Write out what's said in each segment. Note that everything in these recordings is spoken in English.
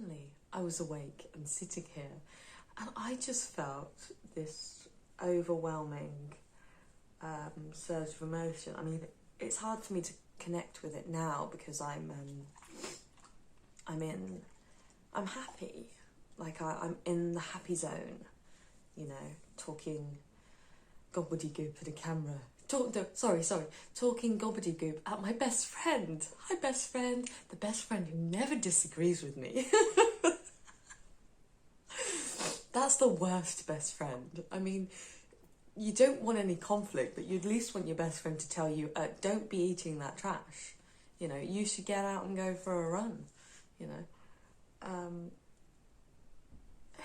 suddenly I was awake and sitting here, and I just felt this overwhelming surge of emotion. I mean, it's hard for me to connect with it now because I'm happy. Like I'm in the happy zone, you know, talking gobbledygook at a camera. Talking gobbledygook at my best friend. Hi, best friend. The best friend who never disagrees with me. That's the worst best friend. I mean, you don't want any conflict, but you at least want your best friend to tell you, don't be eating that trash. You know, you should get out and go for a run, you know.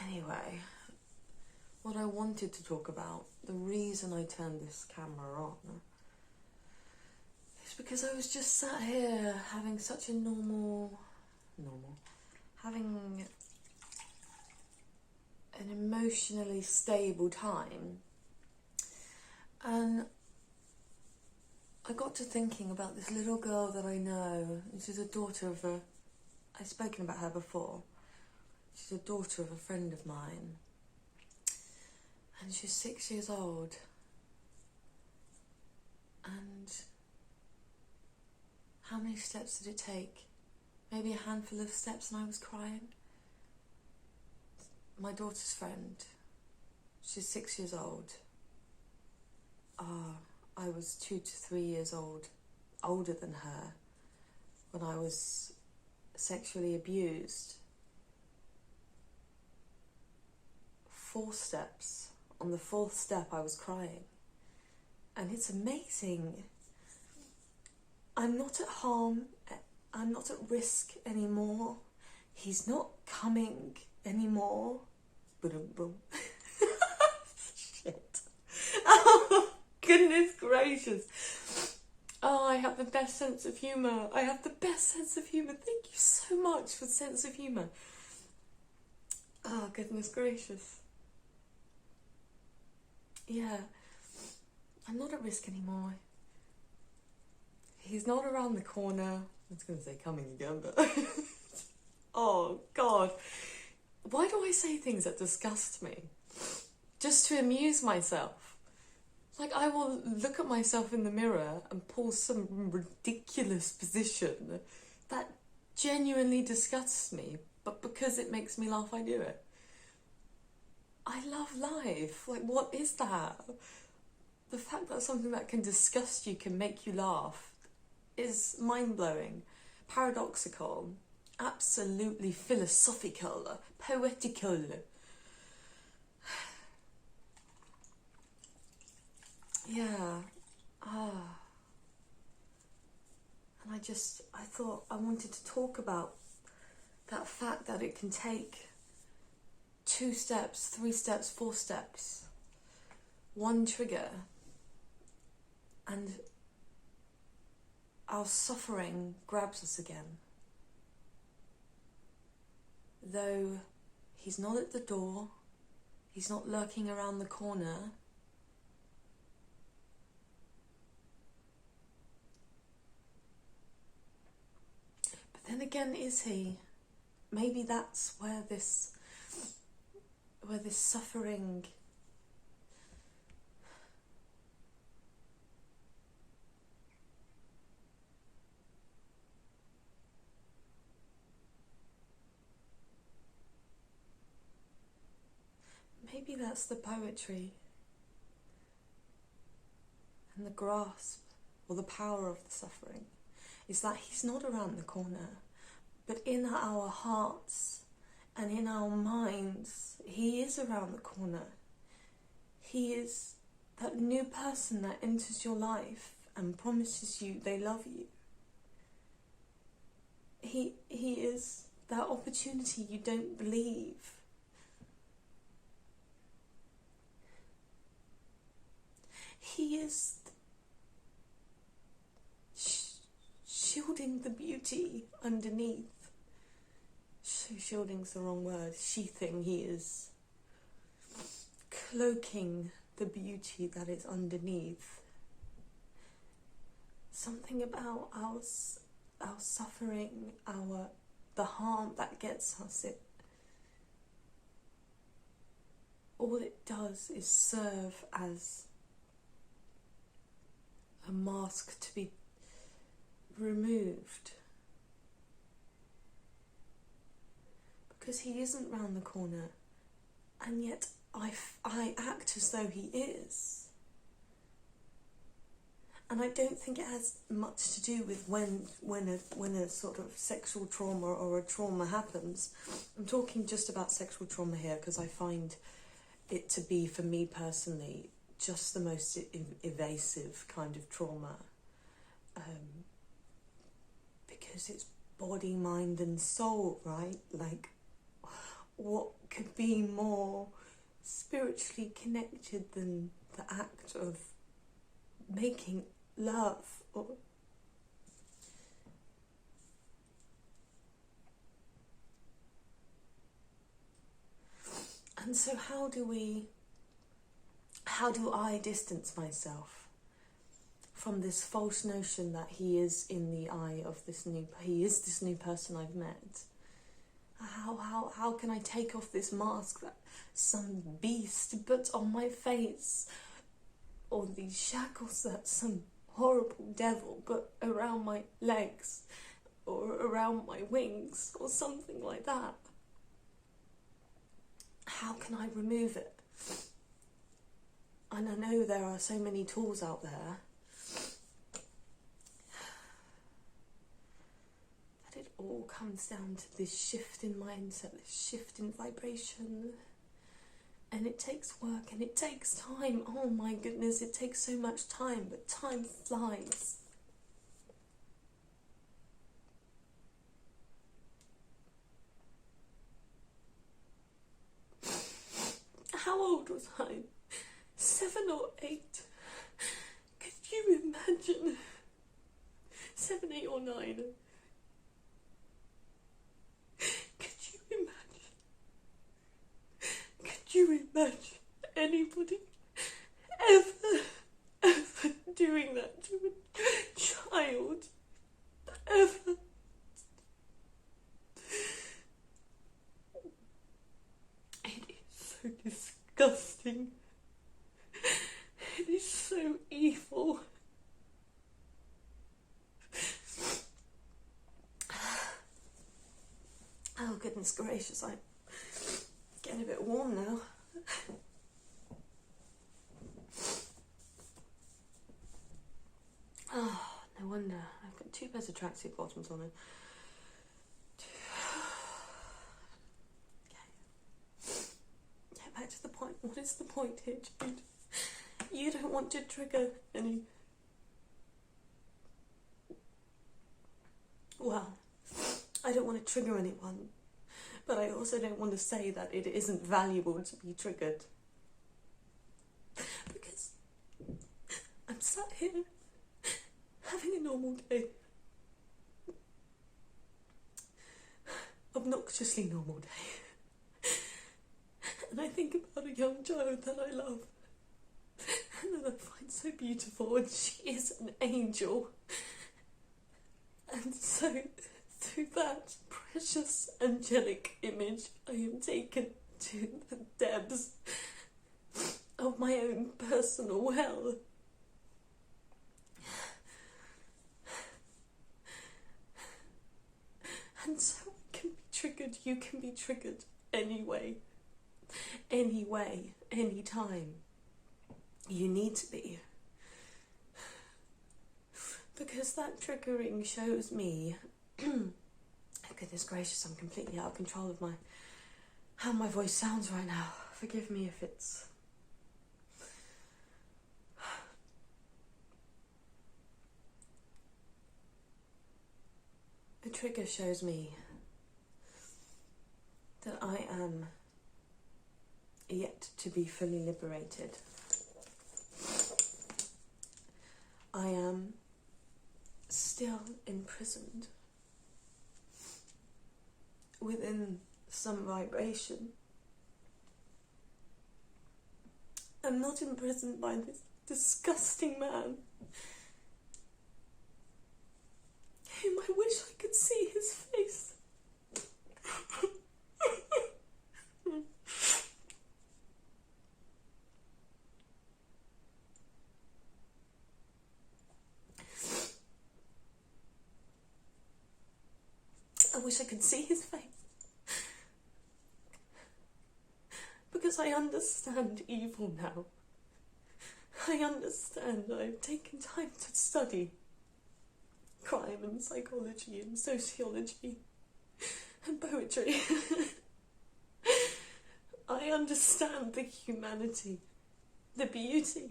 Anyway, what I wanted to talk about, the reason I turned this camera on, is because I was just sat here having such a having an emotionally stable time, and I got to thinking about this little girl that I know. She's a daughter of I've spoken about her before. She's a daughter of a friend of mine, and she's 6 years old, and how many steps did it take? Maybe a handful of steps and I was crying. My daughter's friend, she's 6 years old. I was 2 to 3 years older than her, when I was sexually abused. 4 steps. On the 4th step I was crying. And it's amazing. I'm not at harm, I'm not at risk anymore. He's not coming anymore. Boom, boom. Shit. Oh, goodness gracious. Oh, I have the best sense of humour. I have the best sense of humour. Thank you so much for sense of humour. Oh, goodness gracious. Yeah, I'm not at risk anymore. He's not around the corner. I was going to say coming again, but... Oh, God. Why do I say things that disgust me? Just to amuse myself. Like, I will look at myself in the mirror and pull some ridiculous position that genuinely disgusts me, but because it makes me laugh, I do it. I love life. Like, what is that? The fact that something that can disgust you can make you laugh is mind-blowing, paradoxical, absolutely philosophical, poetical. Yeah. And I thought I wanted to talk about that fact that it can take 2 steps, 3 steps, 4 steps, one trigger, and our suffering grabs us again. Though he's not at the door, he's not lurking around the corner, but then again, is he? Maybe that's where this suffering maybe that's the poetry and the grasp or the power of the suffering, is that he's not around the corner, but in our hearts and in our minds, he is around the corner. He is that new person that enters your life and promises you they love you. He is that opportunity you don't believe. He is shielding the beauty underneath. Shielding's the wrong word. Sheathing. He is cloaking the beauty that is underneath. Something about our suffering, our the harm that gets us, all it does is serve as a mask to be removed. Because he isn't round the corner, and yet I act as though he is. And I don't think it has much to do with when a sort of sexual trauma or a trauma happens. I'm talking just about sexual trauma here because I find it to be, for me personally, just the most evasive kind of trauma. Because it's body, mind and soul, right? Like, what could be more spiritually connected than the act of making love? And so how do I distance myself from this false notion that he is in the eye of this new person I've met? How can I take off this mask that some beast put on my face, or these shackles that some horrible devil put around my legs or around my wings or something like that? How can I remove it? And I know there are so many tools out there, that it all comes down to this shift in mindset, this shift in vibration. And it takes work and it takes time. Oh my goodness, it takes so much time, but time flies. How old was I? 7 or 8? Could you imagine? 7, 8 or 9? Could you imagine anybody ever doing that to a child? Ever? It is so disgusting. It is so evil. Oh goodness gracious, I'm getting a bit warm now. Oh, no wonder. I've got 2 pairs of tracksuit bottoms on it. Get back to the point. What is the point here, Jude? You don't want to trigger any... Well, I don't want to trigger anyone, but I also don't want to say that it isn't valuable to be triggered. Because I'm sat here having a normal day. Obnoxiously normal day. And I think about a young child that I love and that I find so beautiful, and she is an angel. And so, through that precious angelic image, I am taken to the depths of my own personal hell. And so I can be triggered, you can be triggered anyway. Anyway, anytime. You need to be. Because that triggering shows me... Oh, goodness gracious, I'm completely out of control of how my voice sounds right now. Forgive me if it's... The trigger shows me that I am yet to be fully liberated. I am still imprisoned within some vibration. I'm not imprisoned by this disgusting man whom I wish I could see his face. wish I could see his face. Because I understand evil now. I understand. I've taken time to study crime and psychology and sociology and poetry. I understand the humanity, the beauty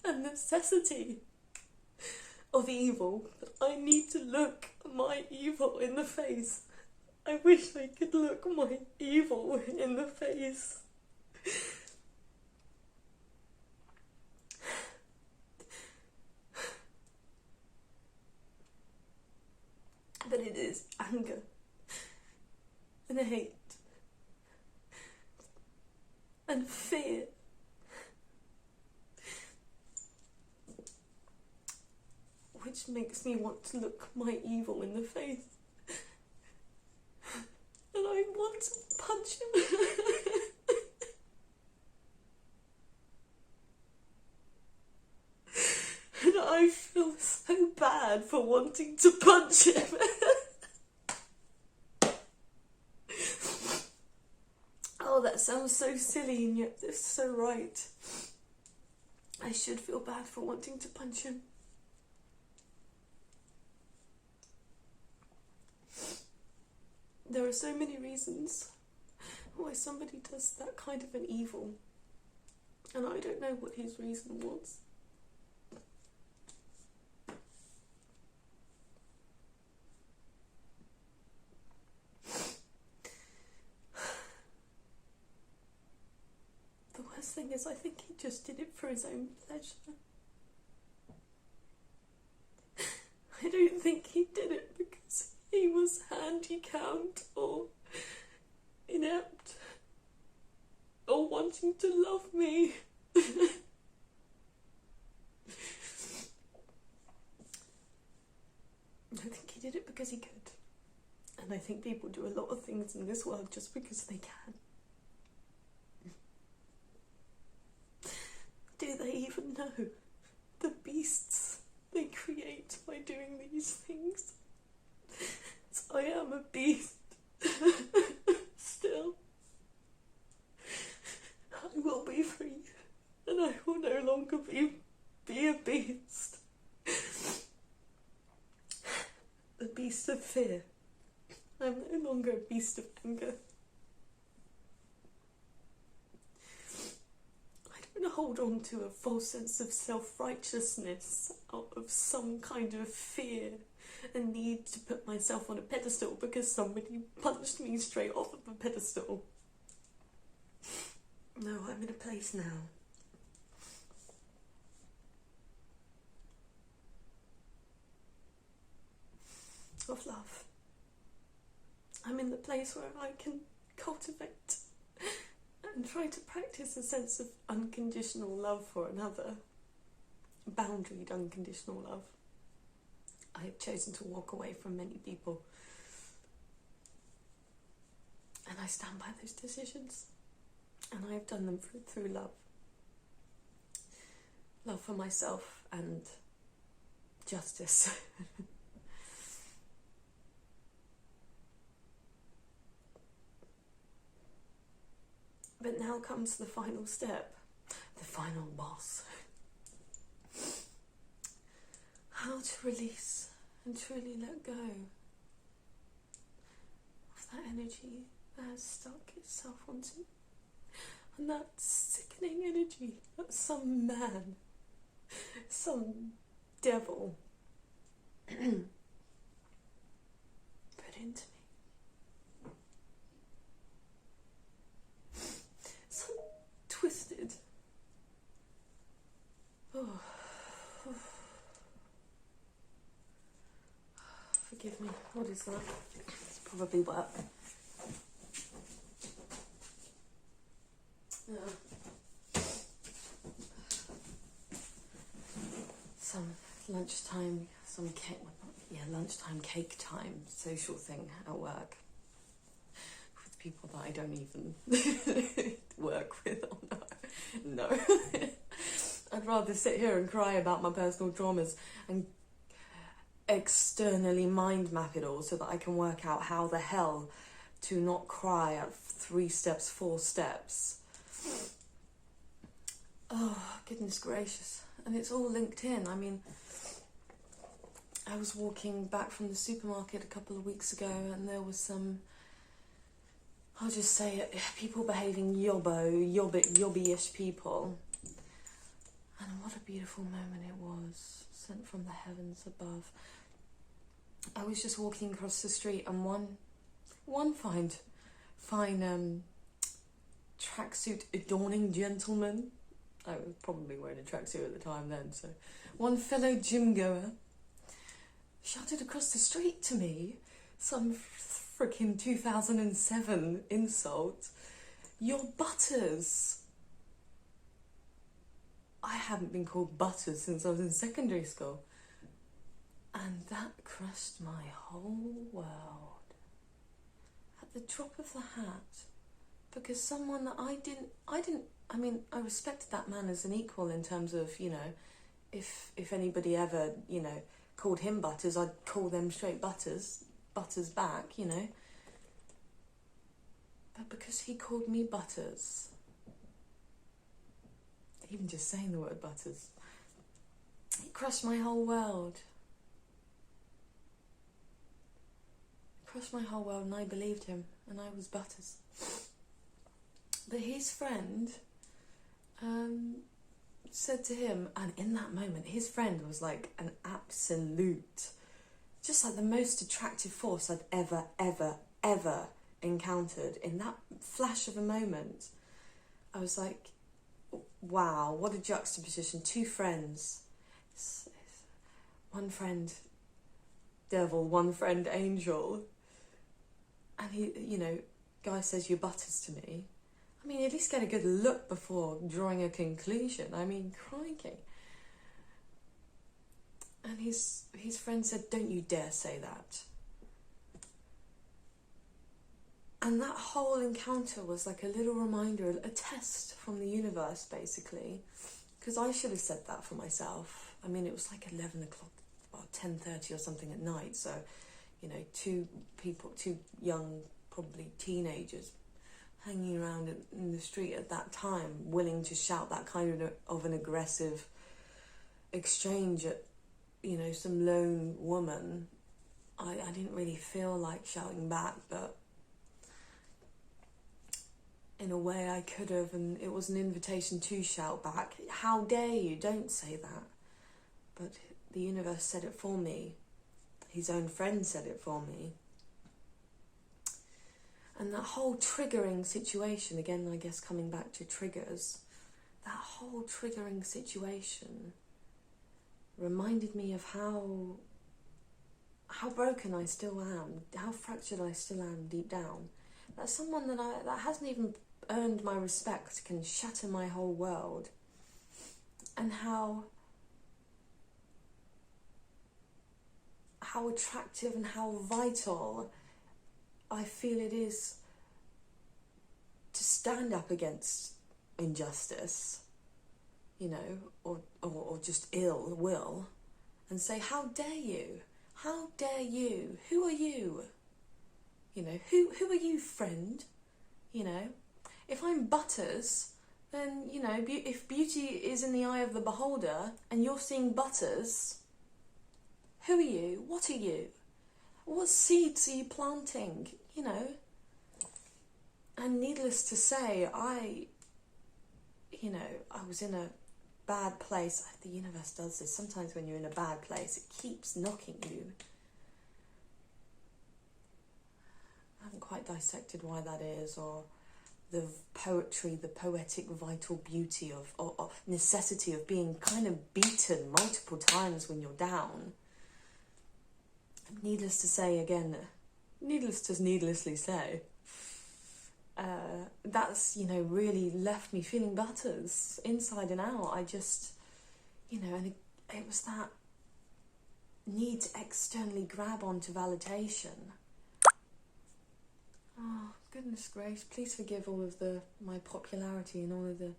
and necessity of evil, but I need to look my evil in the face. I wish I could look my evil in the face. But it is anger and hate and fear which makes me want to look my evil in the face. And I want to punch him. And I feel so bad for wanting to punch him. Oh, that sounds so silly and yet it's so right. I should feel bad for wanting to punch him. There are so many reasons why somebody does that kind of an evil, and I don't know what his reason was. The worst thing is I think he just did it for his own pleasure. I don't think he did it because he was handicapped or inept or wanting to love me. I think he did it because he could. And I think people do a lot of things in this world just because they can. Do they even know the beasts they create by doing these things? So I am a beast. Still. I will be free. And I will no longer be a beast. A beast of fear. I'm no longer a beast of anger. I don't hold on to a false sense of self-righteousness out of some kind of fear and need to put myself on a pedestal because somebody punched me straight off of a pedestal. No, I'm in a place now of love. I'm in the place where I can cultivate and try to practice a sense of unconditional love for another. Boundaried unconditional love. I have chosen to walk away from many people. And I stand by those decisions. And I have done them through love. Love for myself and justice. But now comes the final step, the final boss. How to release and truly let go of that energy that has stuck itself onto, and that sickening energy that some man, some devil put into me. Some twisted. Forgive me, what is that? It's probably work. Some lunchtime, some cake, lunchtime cake time social thing at work with people that I don't even work with or know. No. I'd rather sit here and cry about my personal traumas and externally mind map it all so that I can work out how the hell to not cry at 3 steps, 4 steps. Oh, goodness gracious. And it's all linked in. I mean, I was walking back from the supermarket a couple of weeks ago and there was some, I'll just say it, people behaving yobby-ish people. And what a beautiful moment it was, sent from the heavens above. I was just walking across the street and one fine tracksuit adorning gentleman, I was probably wearing a tracksuit at the time then, so one fellow gym goer shouted across the street to me some frickin' 2007 insult. "You're Butters." I haven't been called Butters since I was in secondary school. And that crushed my whole world. At the drop of the hat. Because someone that I mean, I respected that man as an equal in terms of, you know, if anybody ever, you know, called him Butters, I'd call them straight Butters back, you know. But because he called me Butters, even just saying the word Butters, it crushed my whole world. It crushed my whole world and I believed him and I was Butters. But his friend said to him, and in that moment, his friend was like an absolute, just like the most attractive force I'd ever encountered. In that flash of a moment, I was like, wow, what a juxtaposition. 2 friends. One friend devil, one friend angel. And he, you know, guy says, "You're Butters" to me. I mean, at least get a good look before drawing a conclusion. I mean, crikey. And his friend said, "Don't you dare say that." And that whole encounter was like a little reminder, a test from the universe, basically. Because I should have said that for myself. I mean, it was like 11 o'clock, about 10:30 or something at night. So, you know, 2 young, probably teenagers, hanging around in the street at that time, willing to shout that kind of an aggressive exchange at, you know, some lone woman. I didn't really feel like shouting back, but in a way I could have, and it was an invitation to shout back. How dare you, don't say that. But the universe said it for me. His own friend said it for me. And that whole triggering situation, again, I guess coming back to triggers, that whole triggering situation reminded me of how broken I still am, how fractured I still am deep down. That someone that hasn't even earned my respect can shatter my whole world. And how attractive and how vital I feel it is to stand up against injustice, you know, or just ill will, and say, "How dare you? How dare you? Who are you? You know, who are you, friend? You know, if I'm Butters, then, you know, if beauty is in the eye of the beholder and you're seeing Butters, who are you? What are you? What seeds are you planting? You know?" And needless to say, I was in a bad place. The universe does this. Sometimes when you're in a bad place, it keeps knocking you. I haven't quite dissected why that is, or the poetry, the poetic vital beauty of necessity of being kind of beaten multiple times when you're down. Needless to say, again, needlessly say, that's, you know, really left me feeling Butters inside and out. I just, you know, and it was that need to externally grab onto validation. Oh, goodness gracious, please forgive all of my popularity and all of the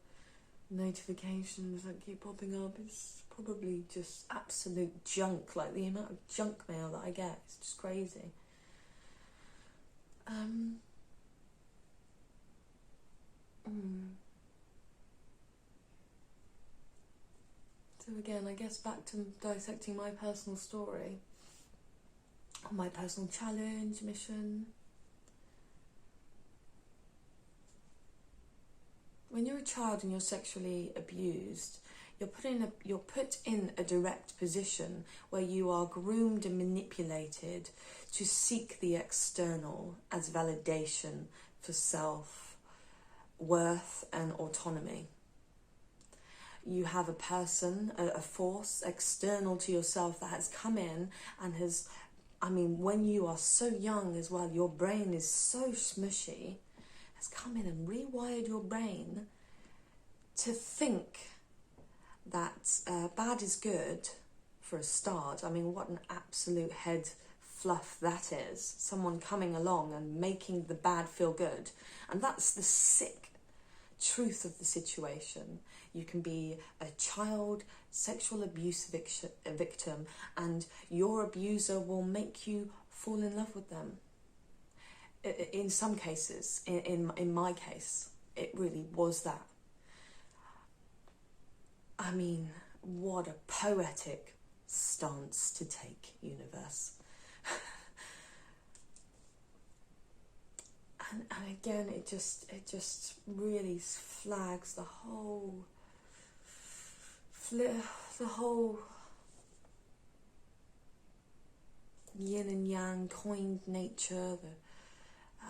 notifications that keep popping up. It's probably just absolute junk. Like the amount of junk mail that I get is just crazy. So again, I guess back to dissecting my personal story, my personal challenge, mission. When you're a child and you're sexually abused, you're put in a direct position where you are groomed and manipulated to seek the external as validation for self-worth and autonomy. You have a person, a force external to yourself that has come in and has, when you are so young as well, your brain is so smushy, has come in and rewired your brain to think that bad is good for a start. What an absolute head fluff that is. Someone coming along and making the bad feel good. And that's the sick truth of the situation. You can be a child sexual abuse victim, and your abuser will make you fall in love with them. In some cases, in my case, it really was that. What a poetic stance to take, universe. and again, it just really flags the whole yin and yang, coined nature, the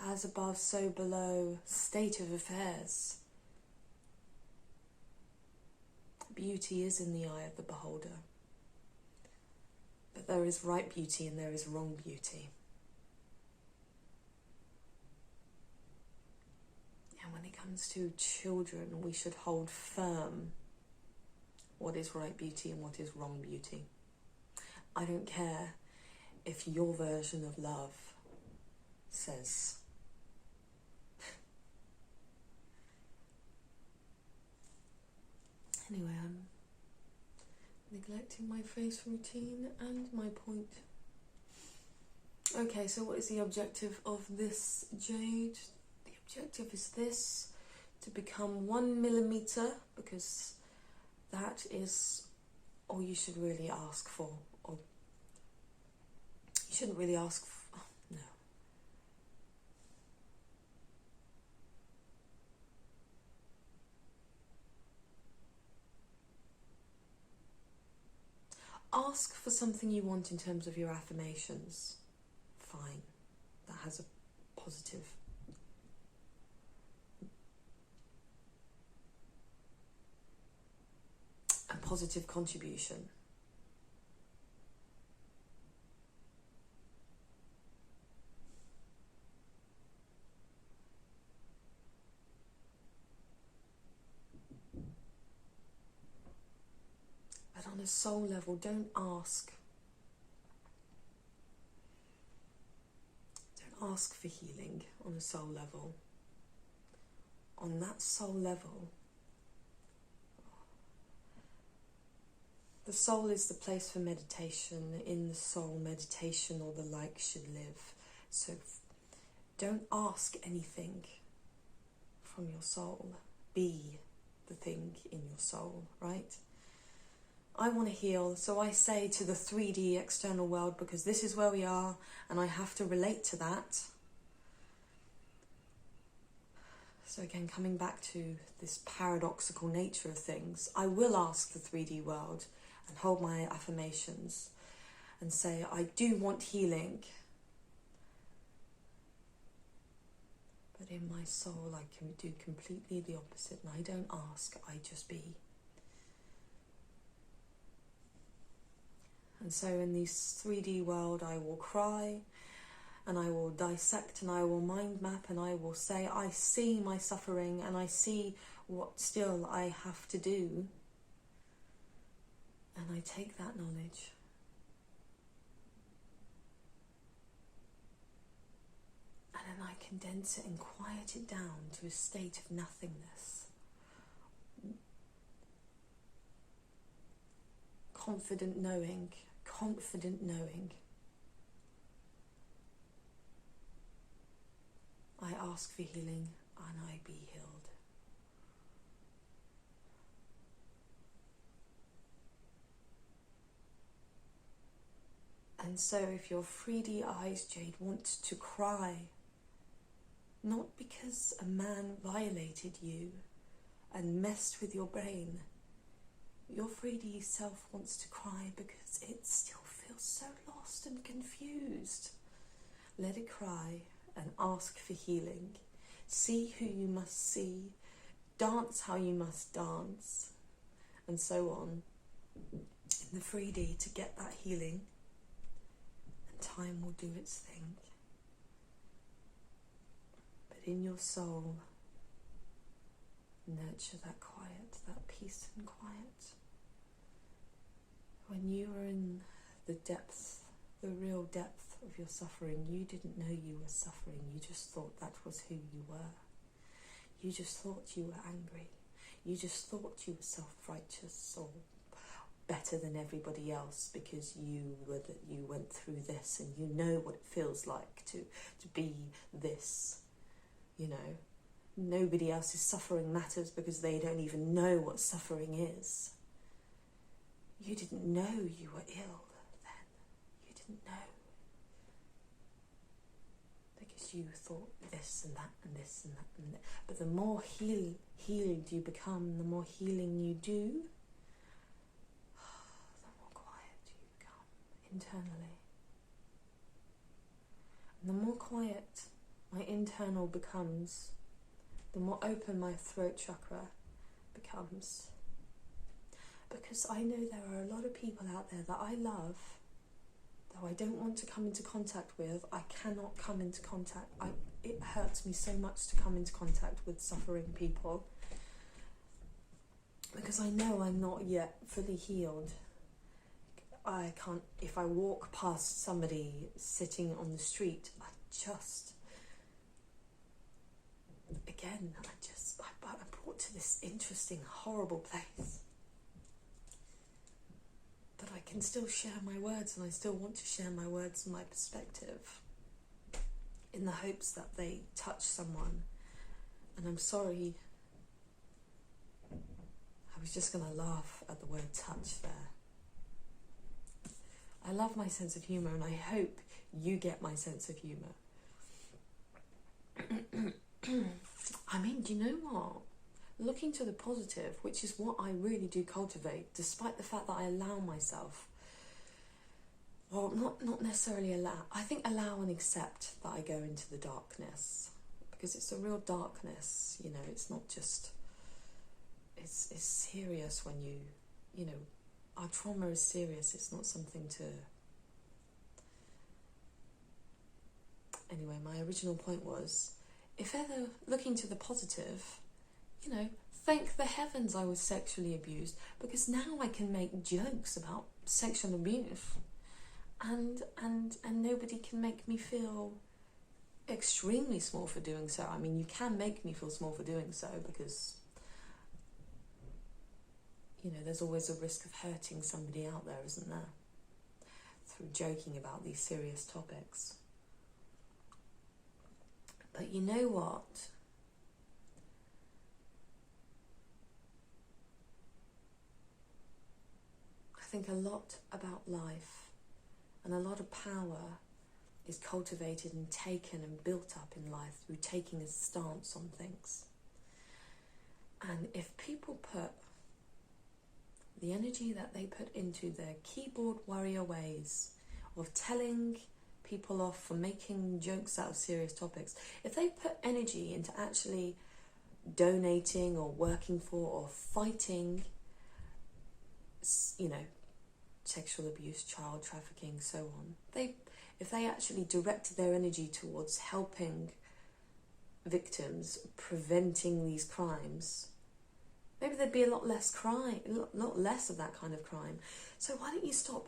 as above, so below state of affairs. Beauty is in the eye of the beholder. But there is right beauty and there is wrong beauty. And when it comes to children, we should hold firm what is right beauty and what is wrong beauty. I don't care if your version of love says anyway, I'm neglecting my face routine and my point. Okay, so what is the objective of this jade? The objective is this, to become 1 millimeter, because that is all you should really ask for. Or you shouldn't really ask for, no. Ask for something you want in terms of your affirmations. Fine. That has a positive. A positive contribution. But on a soul level, don't ask. Don't ask for healing on a soul level. On that soul level, the soul is the place for meditation. In the soul, meditation or the like should live. So don't ask anything from your soul. Be the thing in your soul, right? I want to heal, so I say to the 3D external world, because this is where we are and I have to relate to that. So again, coming back to this paradoxical nature of things, I will ask the 3D world and hold my affirmations and say, I do want healing. But in my soul, I can do completely the opposite, and I don't ask, I just be. And so in this 3D world, I will cry, and I will dissect, and I will mind map, and I will say, I see my suffering, and I see what still I have to do. And I take that knowledge. And then I condense it and quiet it down to a state of nothingness. confident knowing, I ask for healing and I be healed. And so if your 3D eyes, Jade, want to cry, not because a man violated you and messed with your brain, your 3D self wants to cry because it still feels so lost and confused. Let it cry and ask for healing. See who you must see, dance how you must dance, and so on. In the 3D to get that healing, and time will do its thing. But in your soul, nurture that quiet, that peace and quiet. When you were in the depth, the real depth of your suffering, you didn't know you were suffering. You just thought that was who you were. You just thought you were angry. You just thought you were self-righteous or better than everybody else because you went through this and you know what it feels like to be this, you know. Nobody else's suffering matters because they don't even know what suffering is. You didn't know you were ill then. You didn't know. Because you thought this and that and this and that and that. But the more healed you become, the more healing you do, the more quiet you become internally. And the more quiet my internal becomes, the more open my throat chakra becomes. Because I know there are a lot of people out there that I love, though I don't want to come into contact with. I cannot come into contact. It hurts me so much to come into contact with suffering people. Because I know I'm not yet fully healed. I can't, if I walk past somebody sitting on the street, I'm brought to this interesting, horrible place. But I can still share my words, and I still want to share my words and my perspective in the hopes that they touch someone. And I'm sorry, I was just going to laugh at the word touch there. I love my sense of humour, and I hope you get my sense of humour. I mean, do you know what? Looking to the positive, which is what I really do cultivate, despite the fact that I allow myself, well, not necessarily allow, I think allow and accept that I go into the darkness, because it's a real darkness, you know, it's not just, it's serious when you know, our trauma is serious, it's not something to, anyway, my original point was, if ever looking to the positive, you know, thank the heavens I was sexually abused, because now I can make jokes about sexual abuse and nobody can make me feel extremely small for doing so. I mean, you can make me feel small for doing so because, you know, there's always a risk of hurting somebody out there, isn't there? Through joking about these serious topics. But you know what? I think a lot about life, and a lot of power is cultivated and taken and built up in life through taking a stance on things. And if people put the energy that they put into their keyboard warrior ways of telling people off for making jokes out of serious topics, if they put energy into actually donating or working for or fighting, you know, sexual abuse, child trafficking, so on, if they actually directed their energy towards helping victims, preventing these crimes, maybe there'd be a lot less crime, a lot less of that kind of crime. So why don't you stop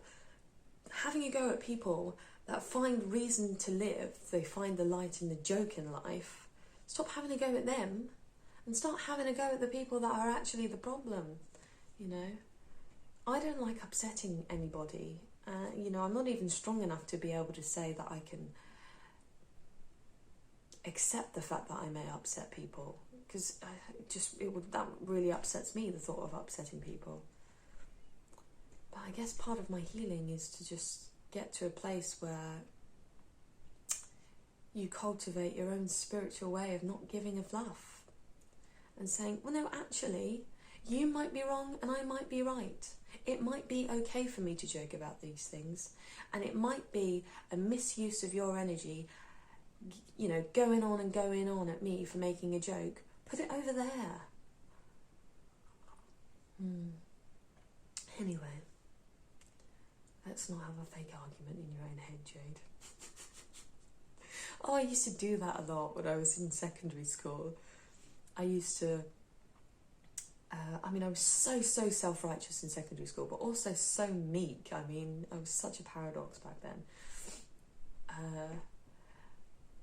having a go at people that find reason to live, they find the light and the joke in life? Stop having a go at them and start having a go at the people that are actually the problem, you know? I don't like upsetting anybody. You know, I'm not even strong enough to be able to say that I can accept the fact that I may upset people, because that really upsets me, the thought of upsetting people. But I guess part of my healing is to just get to a place where you cultivate your own spiritual way of not giving a fluff and saying, well, no, actually, you might be wrong and I might be right. It might be okay for me to joke about these things, and it might be a misuse of your energy, you know, going on at me for making a joke. Put it over there. Anyway, let's not have a fake argument in your own head, Jade. Oh, I used to do that a lot when I was in secondary school. I used to... I was so self-righteous in secondary school, but also so meek. I mean, I was such a paradox back then.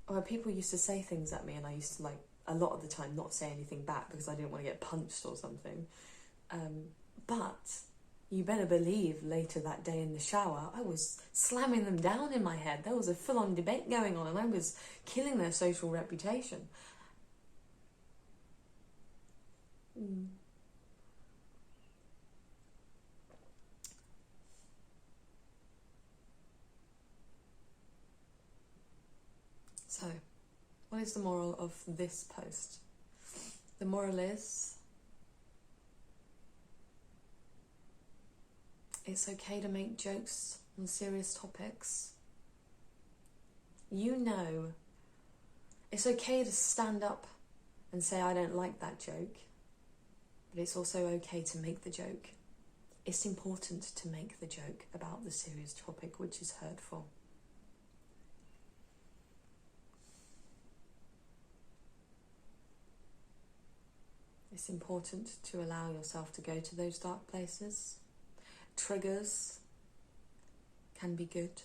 Well, people used to say things at me, and I used to, a lot of the time, not say anything back because I didn't want to get punched or something. But you better believe later that day in the shower, I was slamming them down in my head. There was a full-on debate going on, and I was killing their social reputation. So, what is the moral of this post? The moral is, it's okay to make jokes on serious topics. You know, it's okay to stand up and say, I don't like that joke, but it's also okay to make the joke. It's important to make the joke about the serious topic which is hurtful. It's important to allow yourself to go to those dark places. Triggers can be good.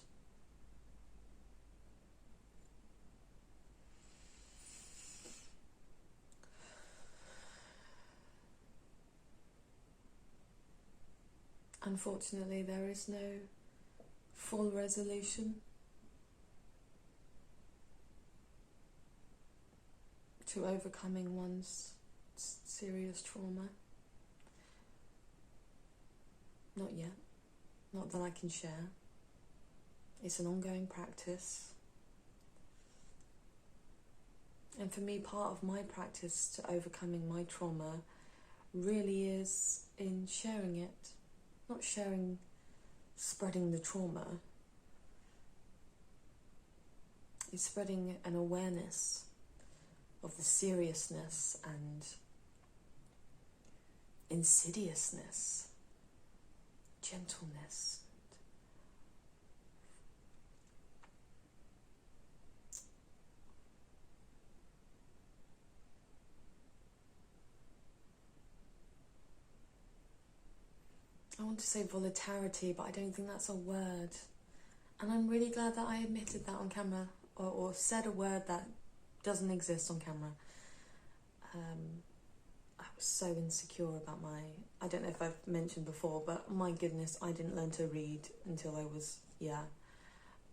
Unfortunately, there is no full resolution to overcoming one's serious trauma. Not yet. Not that I can share. It's an ongoing practice. And for me, part of my practice to overcoming my trauma really is in sharing it. Not sharing, spreading the trauma. It's spreading an awareness of the seriousness and insidiousness, gentleness. I want to say volatility, but I don't think that's a word. And I'm really glad that I admitted that on camera, or said a word that doesn't exist on camera. I was so insecure about I don't know if I've mentioned before, but my goodness, I didn't learn to read until I was,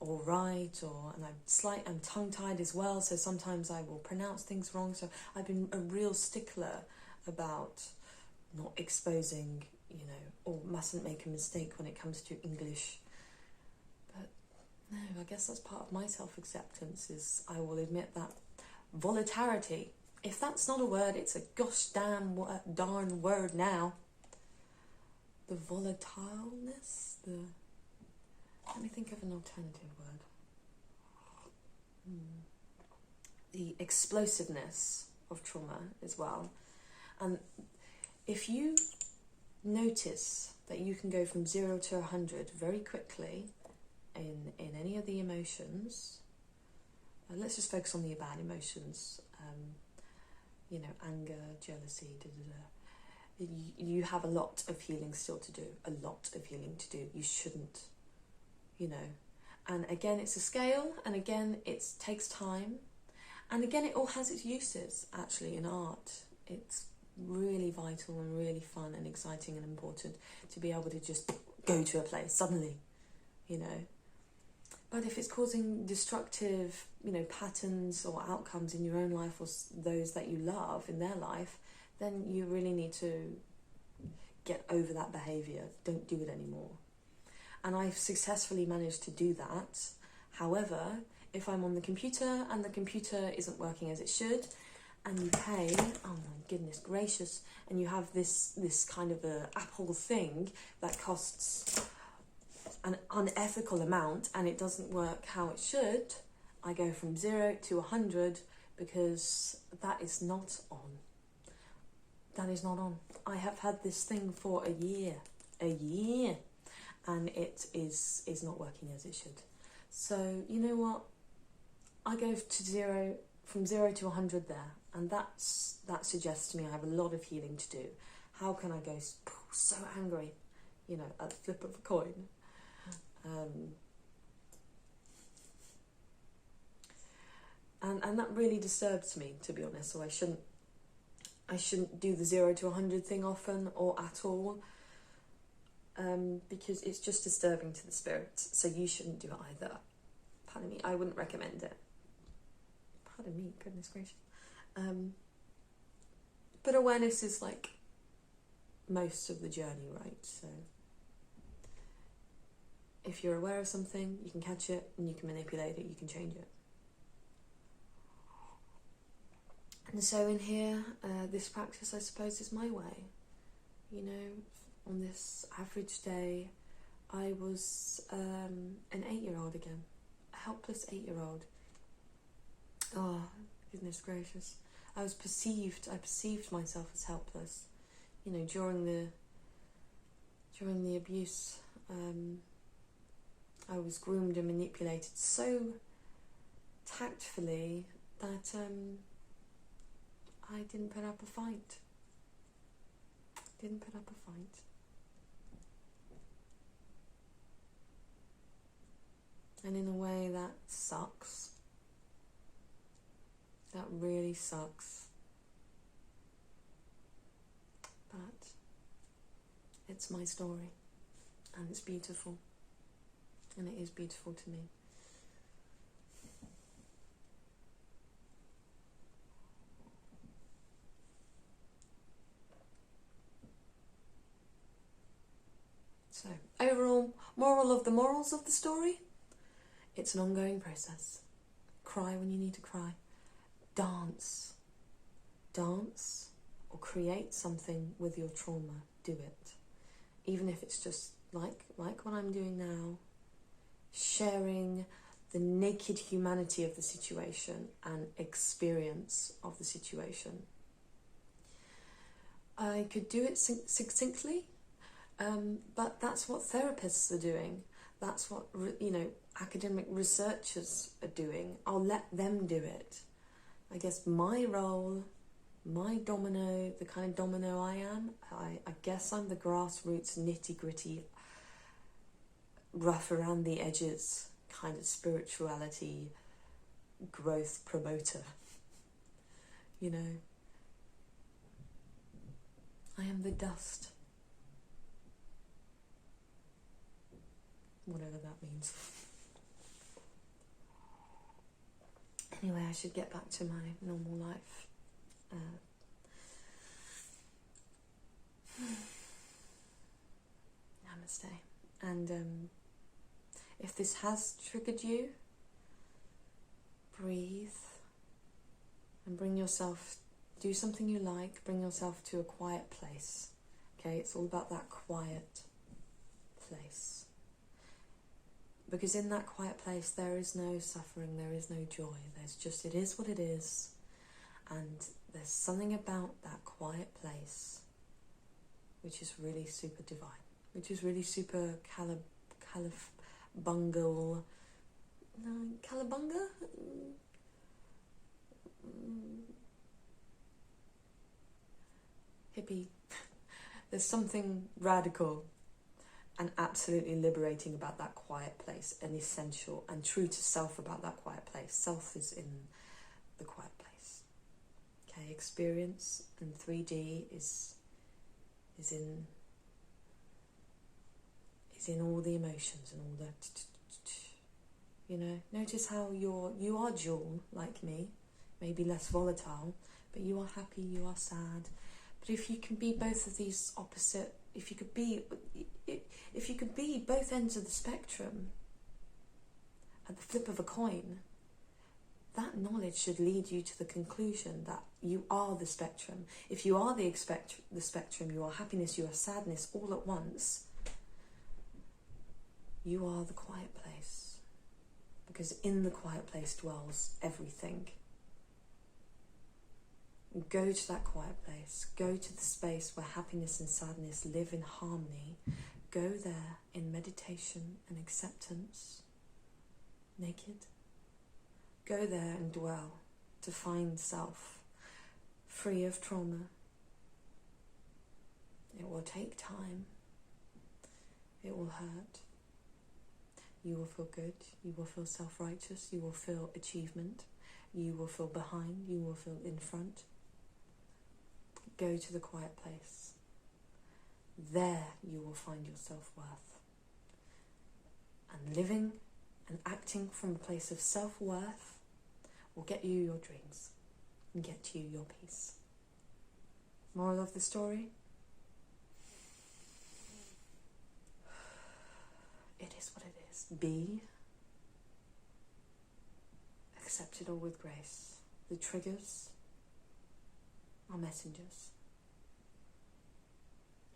or write, and I'm tongue-tied as well, so sometimes I will pronounce things wrong. So I've been a real stickler about not exposing, or mustn't make a mistake when it comes to English. But no, I guess that's part of my self-acceptance, is I will admit that volatility, if that's not a word, it's a gosh darn word now. The volatileness, let me think of an alternative word. The explosiveness of trauma as well. And if you notice that you can go from 0 to 100 very quickly in any of the emotions, let's just focus on the bad emotions, anger, jealousy, you have a lot of healing still to do, you shouldn't, and again it's a scale, and again takes time, and again it all has its uses actually in art. It's really vital and really fun and exciting and important to be able to just go to a place suddenly, you know. But if it's causing destructive, you know, patterns or outcomes in your own life or those that you love in their life, then you really need to get over that behaviour. Don't do it anymore. And I've successfully managed to do that. However, if I'm on the computer and the computer isn't working as it should, and you pay, oh my goodness gracious, and you have this kind of a Apple thing that costs an unethical amount and it doesn't work how it should, I go from 0 to 100 because that is not on. That is not on. I have had this thing for a year, and it is not working as it should. So you know what? I go to from 0 to 100 there, and that suggests to me I have a lot of healing to do. How can I go so angry, you know, at the flip of a coin? And that really disturbs me, to be honest. So I shouldn't do the 0 to 100 thing often or at all, because it's just disturbing to the spirit. So you shouldn't do it either. Pardon me, I wouldn't recommend it. Pardon me, goodness gracious. But awareness is like most of the journey, right? So if you're aware of something, you can catch it and you can manipulate it, you can change it. And so in here, this practice, I suppose, is my way. You know, on this average day, I was an 8-year-old again. A helpless 8-year-old. Oh, goodness gracious. I perceived myself as helpless. You know, during the abuse, I was groomed and manipulated so tactfully that I didn't put up a fight. And in a way that sucks. That really sucks. But it's my story. And it's beautiful. And it is beautiful to me. So, overall, moral of the morals of the story, it's an ongoing process. Cry when you need to cry. Dance or create something with your trauma. Do it. Even if it's just like what I'm doing now, sharing the naked humanity of the situation and experience of the situation. I could do it succinctly, but that's what therapists are doing. That's what, you know, academic researchers are doing. I'll let them do it. I guess my role, my domino, the kind of domino I am, I guess I'm the grassroots, nitty-gritty, rough around the edges kind of spirituality growth promoter. You know, I am the dust. Whatever that means. Anyway, I should get back to my normal life. Namaste. And if this has triggered you, breathe and do something you like, bring yourself to a quiet place. Okay, it's all about that quiet place. Because in that quiet place, there is no suffering, there is no joy. There's just, it is what it is. And there's something about that quiet place which is really super divine, which is really super calabungal. No, calabunga? Hippie. There's something radical and absolutely liberating about that quiet place, and essential and true to self about that quiet place. Self is in the quiet place. Okay, experience and 3D is in all the emotions and all that. You know, notice how you are dual, like me, maybe less volatile, but you are happy, you are sad. But if you can be both of these opposite, if you could be both ends of the spectrum at the flip of a coin, that knowledge should lead you to the conclusion that you are the spectrum. If you are the spectrum, you are happiness, you are sadness all at once. You are the quiet place, because in the quiet place dwells everything. Go to that quiet place. Go to the space where happiness and sadness live in harmony. Go there in meditation and acceptance, naked. Go there and dwell to find self, free of trauma. It will take time. It will hurt. You will feel good. You will feel self-righteous. You will feel achievement. You will feel behind. You will feel in front. Go to the quiet place. There you will find your self-worth. And living and acting from a place of self-worth will get you your dreams and get you your peace. Moral of the story? It is what it is. Be. Accept it all with grace. The triggers are messengers.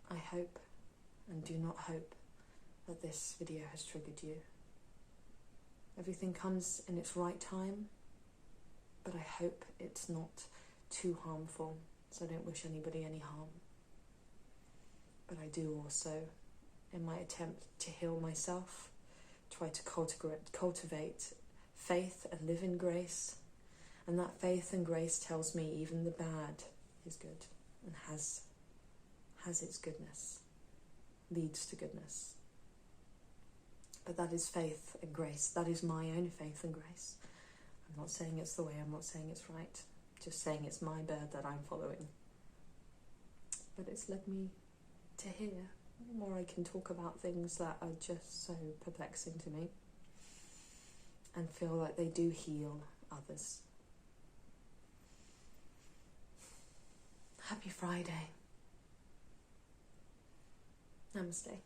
I hope and do not hope that this video has triggered you. Everything comes in its right time, but I hope it's not too harmful, so I don't wish anybody any harm. But I do also, in my attempt to heal myself, try to cultivate faith and live in grace. And that faith and grace tells me even the bad is good and has its goodness, leads to goodness. But that is faith and grace. That is my own faith and grace. I'm not saying it's the way, I'm not saying it's right. Just saying it's my bird that I'm following. But it's led me to here, where I can talk about things that are just so perplexing to me and feel like they do heal others. Happy Friday. Namaste.